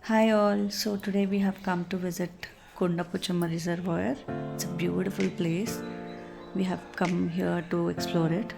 Hi all, so today we have come to visit Kondapochamma Reservoir. It's a beautiful place. We have come here to explore it.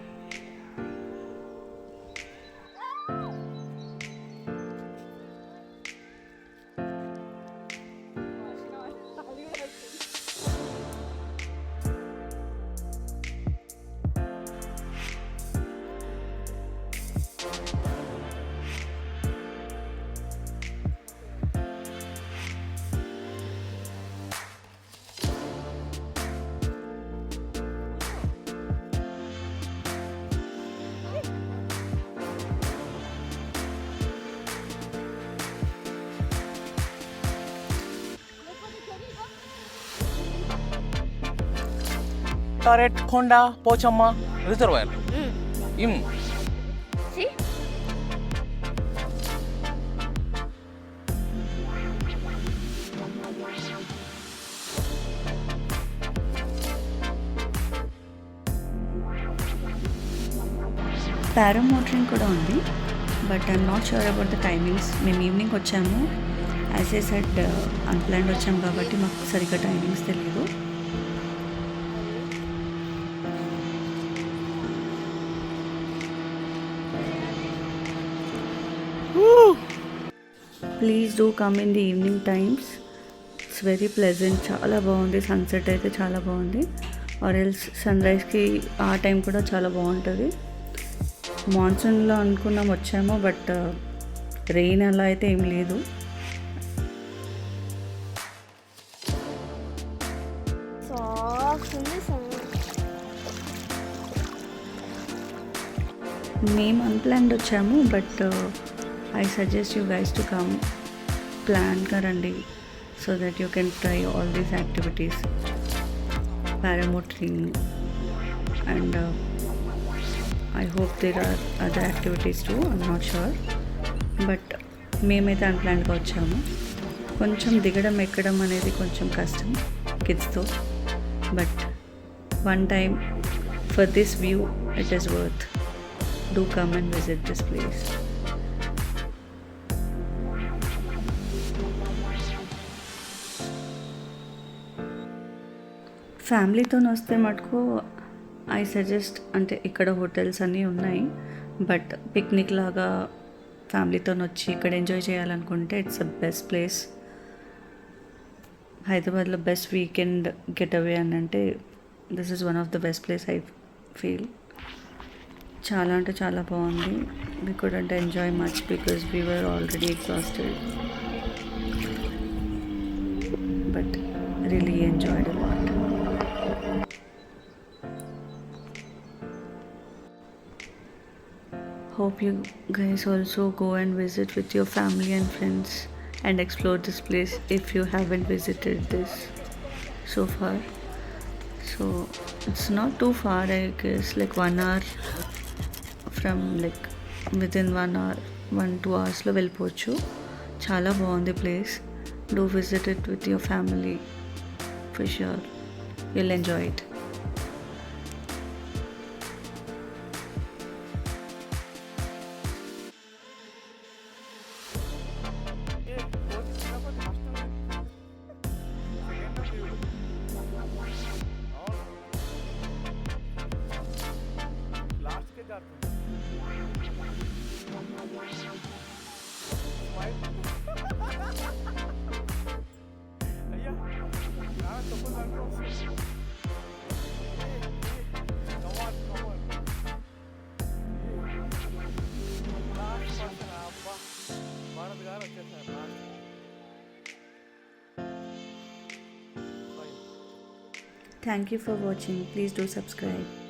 are at Kondapochamma Reservoir. In See? పారామోటరింగ్ కూడా ఉంది, but I'm not sure about the timings. మేము evening వచ్చాము. As a said unplanned వచ్చాము కాబట్టి మాకు సరిగ్గా timings తెలియదు. Please do come in the evening times. It's very pleasant, చాలా బాగుంది. సన్సెట్ అయితే చాలా బాగుంది. ఆర్ ఎల్స్ సన్ రైజ్కి ఆ టైం కూడా చాలా బాగుంటుంది. మాన్సూన్లో అనుకున్నాం వచ్చాము, బట్ రెయిన్ అలా అయితే ఏం లేదు. మేము అన్ప్లాన్డ్ వచ్చాము, but I suggest you guys to come. ప్లాన్గా రండి, so that you can try all these activities, paramotoring and I hope there are other activities too. I'm not sure. But మేమైతే అన్ప్లాన్డ్గా వచ్చాము. కొంచెం దిగడం ఎక్కడం అనేది కొంచెం కష్టం కిడ్స్తో, but one time for this view it is worth. Do come and visit this place. ఫ్యామిలీతో వస్తే మటుకు ఐ సజెస్ట్, అంటే ఇక్కడ హోటల్స్ అన్నీ ఉన్నాయి, బట్ పిక్నిక్ లాగా ఫ్యామిలీతో వచ్చి ఇక్కడ ఎంజాయ్ చేయాలనుకుంటే ఇట్స్ ద బెస్ట్ ప్లేస్. హైదరాబాద్లో బెస్ట్ వీకెండ్ గెట్ అవే అని అంటే this is one of the best place I feel. చాలా అంటే చాలా బాగుంది. We couldn't enjoy much because we were already exhausted, but really enjoyed a lot. Hope you guys also go and visit with your family and friends and explore this place if you haven't visited this so far. So it's not too far, I guess, like 1 hour from, like within 1 hour, 1-2 hours lo velpochu. Chala baagundi place. Do visit it with your family for sure. You'll enjoy it. Thank you for watching. Please do subscribe.